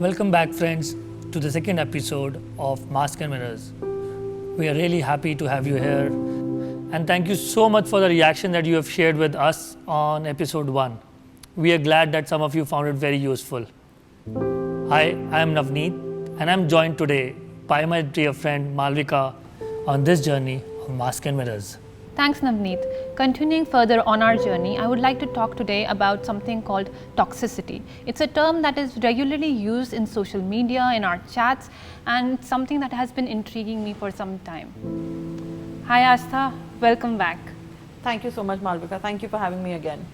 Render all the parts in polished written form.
Welcome back, friends, to the second episode of Mask and Mirrors. We are really happy to have you here, and thank you so much for the reaction that you have shared with us on episode 1. We are glad that some of you found it very useful. Hi, I am Navneet, and I am joined today by my dear friend Malvika on this journey of Mask and Mirrors. Thanks, Navneet. Continuing further on our journey, I would like to talk today about something called toxicity. It's a term that is regularly used in social media, in our chats, and something that has been intriguing me for some time. Hi, Astha. Welcome back. Thank you so much, Malvika. Thank you for having me again.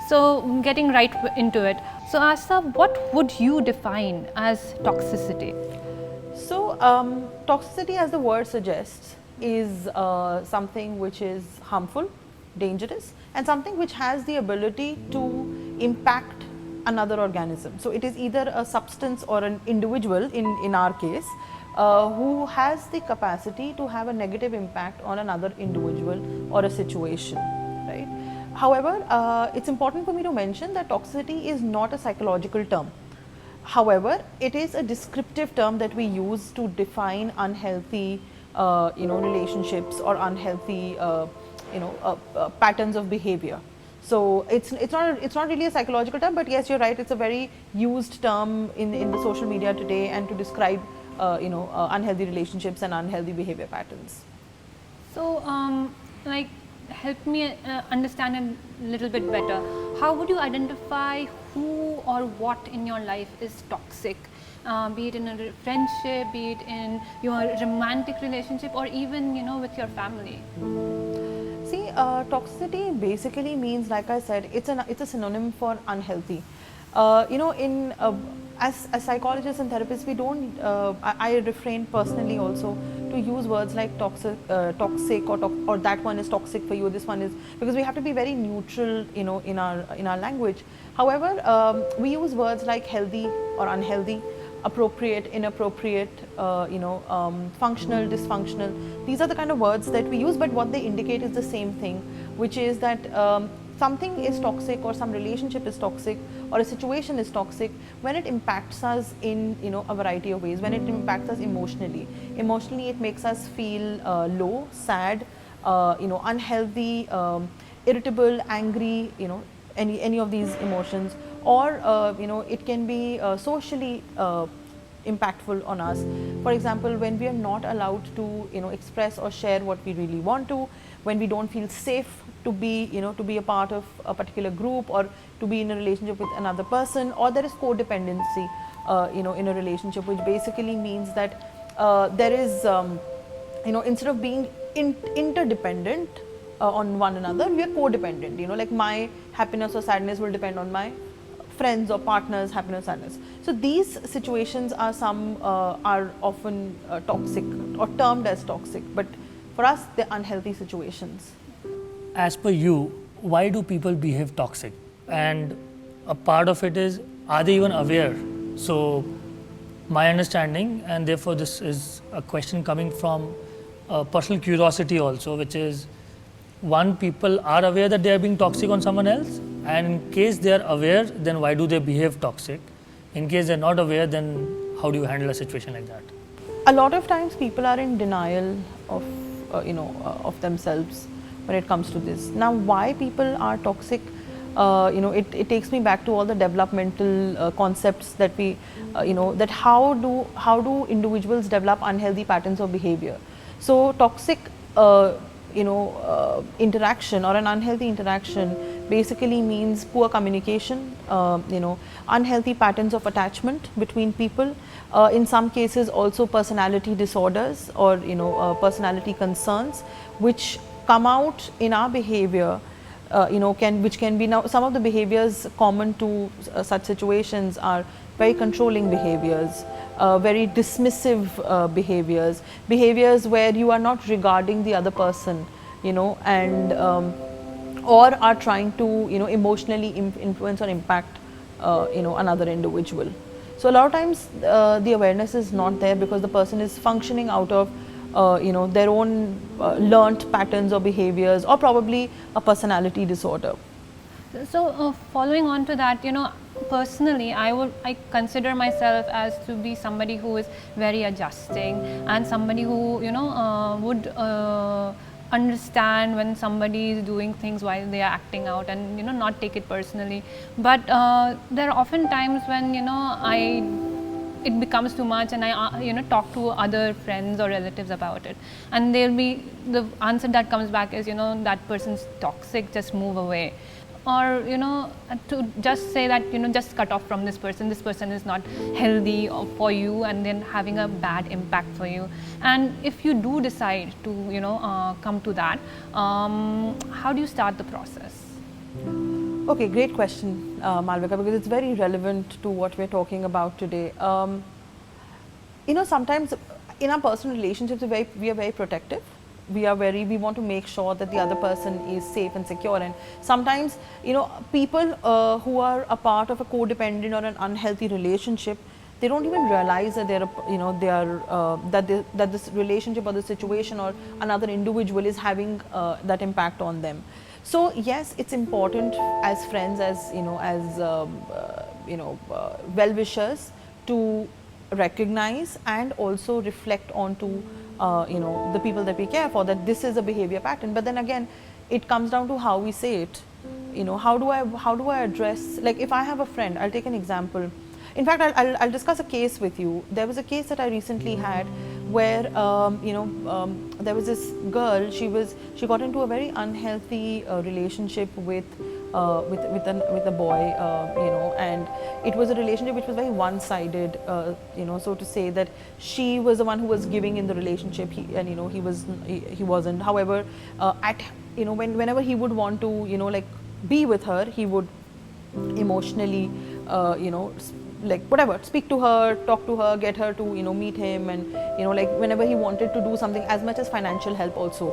So, getting right into it. So, Astha, what would you define as toxicity? So, toxicity, as the word suggests, is something which is harmful, dangerous, and something which has the ability to impact another organism. So, it is either a substance or an individual, in our case, who has the capacity to have a negative impact on another individual or a situation, right? However, it's important for me to mention that toxicity is not a psychological term. However, it is a descriptive term that we use to define unhealthy relationships or unhealthy patterns of behavior. So it's not really a psychological term, but yes, you're right, it's a very used term in the social media today, and to describe unhealthy relationships and unhealthy behavior patterns. So, help me understand a little bit better. How would you identify who or what in your life is toxic? Be it in a friendship, be it in your romantic relationship, or even with your family. See, toxicity basically means, like I said, it's a synonym for unhealthy. As psychologists and therapists, we don't. I refrain personally also to use words like toxic, or that one is toxic for you. This one is, because we have to be very neutral, in our language. However, we use words like healthy or unhealthy, appropriate, inappropriate, functional, dysfunctional. These are the kind of words that we use, but what they indicate is the same thing, which is that something is toxic, or some relationship is toxic, or a situation is toxic when it impacts us in a variety of ways. When it impacts us emotionally, it makes us feel low, sad, unhealthy, irritable, angry, any of these emotions, or it can be socially impactful on us. For example, when we are not allowed to express or share what we really want to, when we don't feel safe to be a part of a particular group, or to be in a relationship with another person, or there is codependency in a relationship, which basically means that there is instead of being interdependent on one another, we are codependent. Like my happiness or sadness will depend on my friends or partners' happiness, sadness. So these situations are are often toxic or termed as toxic, but for us they're unhealthy situations. As per you, why do people behave toxic? And a part of it is, are they even aware? So my understanding, and therefore this is a question coming from personal curiosity also, which is, one, people are aware that they are being toxic on someone else, and in case they are aware, then why do they behave toxic? In case they're not aware, then how do you handle a situation like that? A lot of times people are in denial of themselves when it comes to this. Now, why people are toxic? It takes me back to all the developmental concepts that we, that how do individuals develop unhealthy patterns of behavior. So toxic interaction, or an unhealthy interaction, basically means poor communication, unhealthy patterns of attachment between people, in some cases also personality disorders, or personality concerns, which come out in our behavior, which can be, now some of the behaviors common to such situations are very controlling behaviors, very dismissive behaviors where you are not regarding the other person, and or are trying to emotionally influence or impact another individual. So a lot of times the awareness is not there, because the person is functioning out of their own learnt patterns or behaviors, or probably a personality disorder. So, following on to that, personally, I consider myself as to be somebody who is very adjusting and somebody who would understand when somebody is doing things while they are acting out and not take it personally. But there are often times when it becomes too much and I talk to other friends or relatives about it, and the answer that comes back is that person's toxic, just move away, or to just say that just cut off from this person is not healthy for you, and then having a bad impact for you. And if you do decide to come to that, how do you start the process? Okay, great question, Malvika, because it's very relevant to what we're talking about today. Sometimes in our personal relationships, we are very protective. We want to make sure that the other person is safe and secure. And sometimes, people who are a part of a codependent or an unhealthy relationship, they don't even realize that that this relationship or the situation or another individual is having that impact on them. So yes, it's important as friends, as well-wishers, to recognize and also reflect onto the people that we care for, that this is a behavior pattern. But then again, it comes down to how we say it. How do I address, like if I have a friend, I'll take an example. In fact, I'll discuss a case with you. There was a case that I recently had where there was this girl. She got into a very unhealthy relationship with a boy, and it was a relationship which was very one-sided, so to say, that she was the one who was giving in the relationship, he wasn't. However, whenever he would want to be with her, he would emotionally speak to her, talk to her, get her to meet him, and whenever he wanted to do something, as much as financial help also,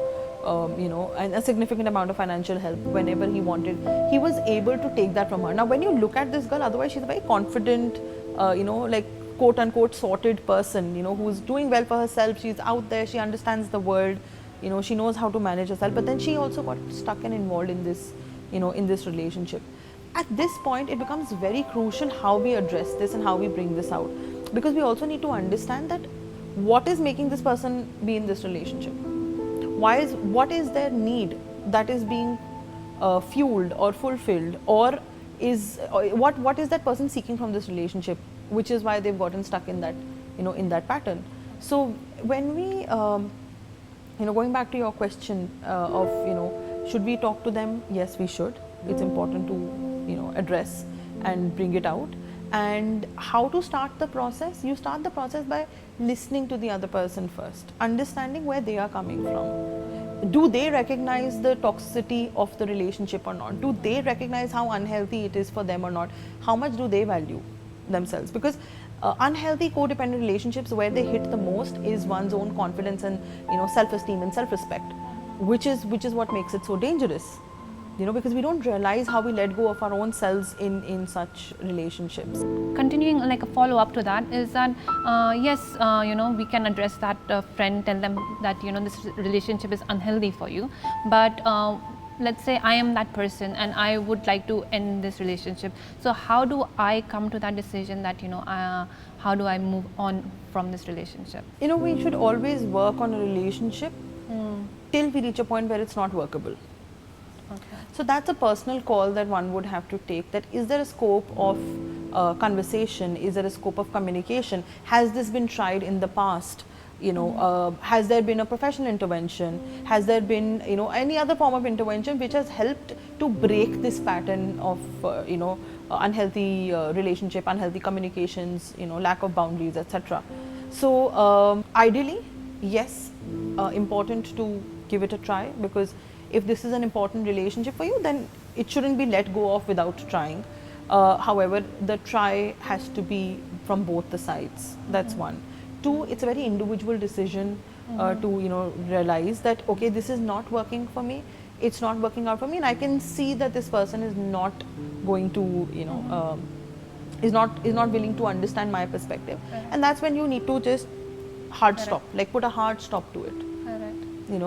and a significant amount of financial help whenever he wanted, he was able to take that from her. Now when you look at this girl, otherwise she's a very confident, quote unquote sorted person, who's doing well for herself, she's out there, she understands the world, she knows how to manage herself, but then she also got stuck and involved in this, in this relationship. At this point, it becomes very crucial how we address this and how we bring this out, because we also need to understand that what is making this person be in this relationship. What is their need that is being fueled or fulfilled, or what is that person seeking from this relationship, which is why they've gotten stuck in that in that pattern. So when we going back to your question of should we talk to them? Yes, we should. It's important to address and bring it out. And how to start the process? You start the process by listening to the other person first, understanding where they are coming from. Do they recognize the toxicity of the relationship or not? Do they recognize how unhealthy it is for them or not? How much do they value themselves? Because unhealthy codependent relationships, where they hit the most is one's own confidence and self-esteem and self-respect, which is what makes it so dangerous. Because we don't realize how we let go of our own selves in such relationships. Continuing, like a follow-up to that is that yes, we can address that friend, tell them that this relationship is unhealthy for you, but let's say I am that person and I would like to end this relationship. So how do I come to that decision that how do I move on from this relationship? We should always work on a relationship till we reach a point where it's not workable. Okay. So that's a personal call that one would have to take, that is there a scope of conversation, is there a scope of communication, has this been tried in the past, has there been a professional intervention, has there been any other form of intervention which has helped to break this pattern of unhealthy relationship, unhealthy communications, lack of boundaries, etc. So ideally, yes, important to give it a try, because if this is an important relationship for you, then it shouldn't be let go of without trying. However, the try has to be from both the sides. That's one. Two, it's a very individual decision to realize that okay, this is not working for me. It's not working out for me, and I can see that this person is not going to is not willing to understand my perspective, and that's when you need to just hard stop, like put a hard stop to it.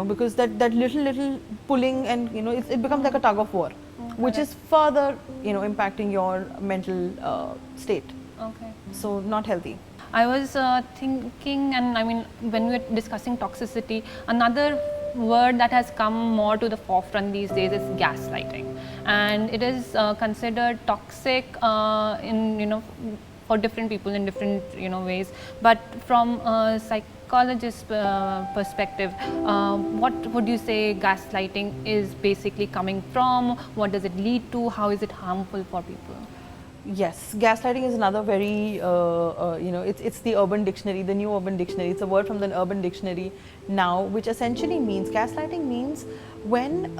Because that little pulling, and it becomes like a tug of war. which is further, impacting your mental state. Okay. So not healthy. I was thinking, and I mean, when we were discussing toxicity, another word that has come more to the forefront these days is gaslighting, and it is considered toxic for different people in different ways. But from a psychologist's perspective, what would you say gaslighting is basically coming from? What does it lead to? How is it harmful for people? Yes, gaslighting is another very, it's the Urban Dictionary, the new Urban Dictionary. It's a word from the Urban Dictionary now, which essentially means, gaslighting means when,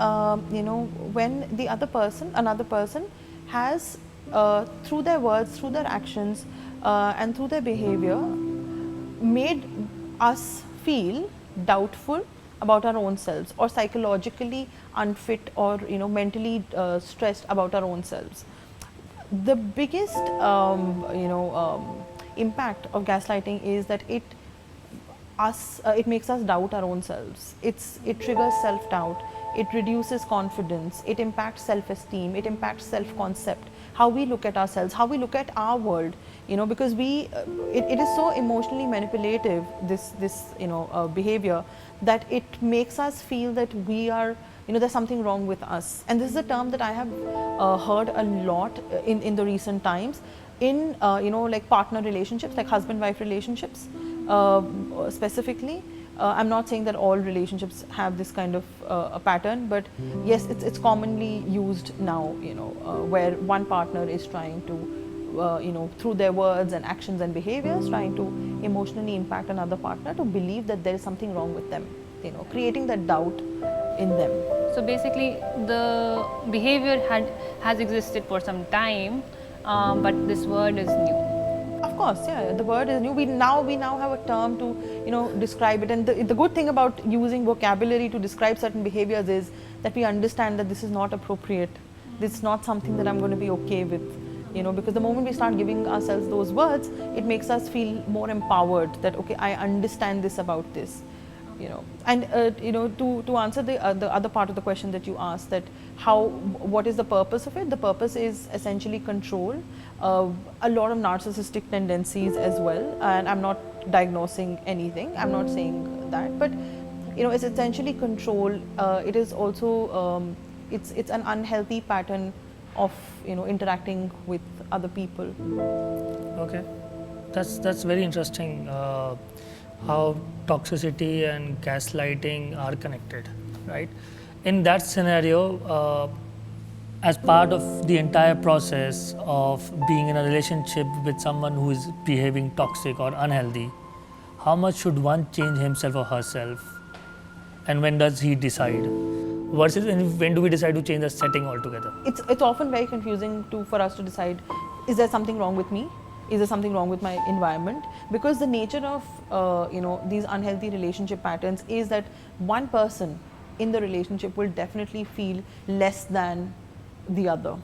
when the another person has, through their words, through their actions, and through their behavior, made us feel doubtful about our own selves, or psychologically unfit, or mentally stressed about our own selves. The biggest impact of gaslighting is that it makes us doubt our own selves. It triggers self-doubt, it reduces confidence, it impacts self-esteem, it impacts self-concept, how we look at ourselves, how we look at our world, because it is so emotionally manipulative, this behavior, that it makes us feel that we are, there's something wrong with us. And this is a term that I have heard a lot in the recent times in like partner relationships, like husband-wife relationships specifically. I'm not saying that all relationships have this kind of a pattern, but yes, it's commonly used now, where one partner is trying to, through their words and actions and behaviors, trying to emotionally impact another partner to believe that there is something wrong with them, creating that doubt in them. So basically, the behavior has existed for some time, but this word is new. Of course, yeah, the word is new. We now have a term to describe it, and the good thing about using vocabulary to describe certain behaviors is that we understand that this is not appropriate. This is not something that I'm going to be okay with, because the moment we start giving ourselves those words, it makes us feel more empowered. That okay, I understand this about this. And to answer the other part of the question that you asked, that what is the purpose of it? The purpose is essentially control, a lot of narcissistic tendencies as well, and I'm not diagnosing anything, I'm not saying that, but it's essentially control. It is also it's an unhealthy pattern of interacting with other people. Okay, that's very interesting. How toxicity and gaslighting are connected, right? In that scenario, as part of the entire process of being in a relationship with someone who is behaving toxic or unhealthy, how much should one change himself or herself, and when does he decide? Versus when do we decide to change the setting altogether? It's often very confusing for us to decide, is there something wrong with me? Is there something wrong with my environment? Because the nature of these unhealthy relationship patterns is that one person in the relationship will definitely feel less than the other,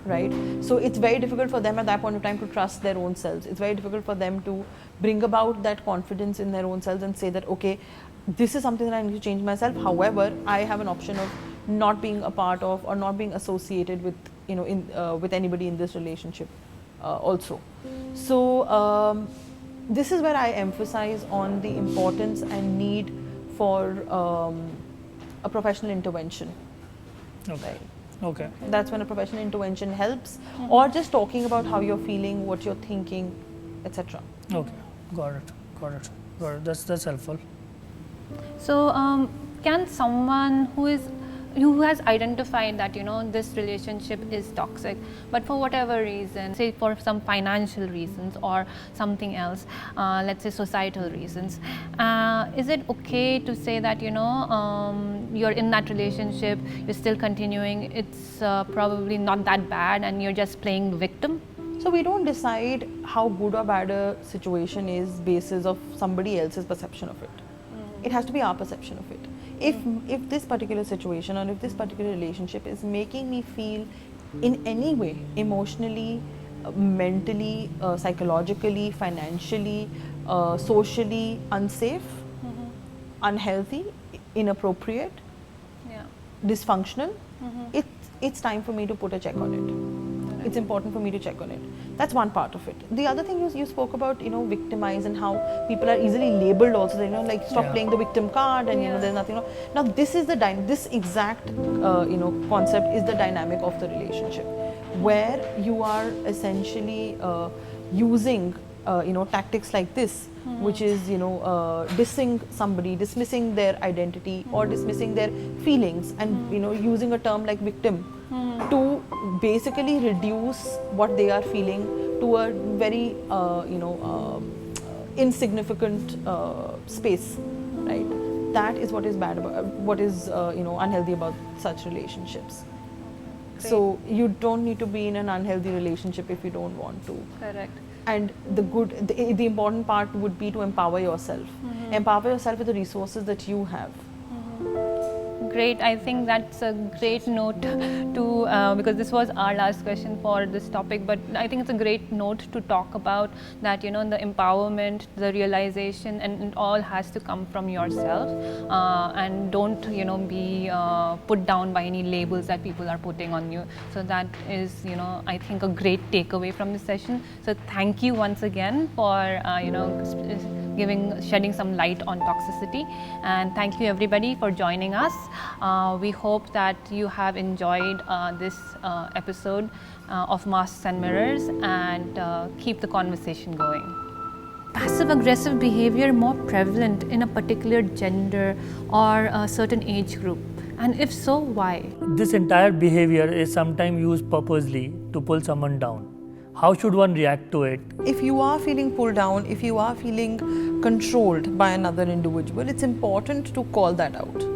right? So it's very difficult for them at that point of time to trust their own selves. It's very difficult for them to bring about that confidence in their own selves and say that, okay, this is something that I need to change myself. However, I have an option of not being a part of or not being associated with, with anybody in this relationship also. So this is where I emphasize on the importance and need for a professional intervention. Okay. Right? Okay. That's when a professional intervention helps, or just talking about how you're feeling, what you're thinking, etc. Okay. Got it. That's helpful. So can someone who has identified that this relationship is toxic, but for whatever reason, say for some financial reasons or something else, let's say societal reasons, is it okay to say that you're in that relationship, you're still continuing, it's probably not that bad and you're just playing victim? So we don't decide how good or bad a situation is basis of somebody else's perception of it. It has to be our perception of it. If this particular situation or if this particular relationship is making me feel in any way emotionally, mentally, psychologically, financially, socially unsafe, unhealthy, inappropriate, Yeah. dysfunctional, it's time for me to put a check on it. It's important for me to check on it. That's one part of it. The other thing is you spoke about, victimize and how people are easily labeled also. Like stop Yeah. playing the victim card and Yeah. there's nothing wrong. Now this is this exact concept is the dynamic of the relationship, where you are essentially using tactics like this, which is dissing somebody, dismissing their identity or dismissing their feelings, and using a term like victim to basically reduce what they are feeling to a very insignificant space, right? That is what is bad about what is unhealthy about such relationships. So you don't need to be in an unhealthy relationship if you don't want to. Correct. And the important part would be to empower yourself. Empower yourself with the resources that you have. Great. I think that's a great note to, because this was our last question for this topic, but I think it's a great note to talk about that, the empowerment, the realization, and it all has to come from yourself, and don't, be put down by any labels that people are putting on you. So that is, I think a great takeaway from this session. So thank you once again for, shedding some light on toxicity, and thank you everybody for joining us. We hope that you have enjoyed this episode of Masks and Mirrors, and keep the conversation going. Passive aggressive behavior more prevalent in a particular gender or a certain age group? And if so, why? This entire behavior is sometimes used purposely to pull someone down. How should one react to it? If you are feeling pulled down, if you are feeling controlled by another individual, it's important to call that out.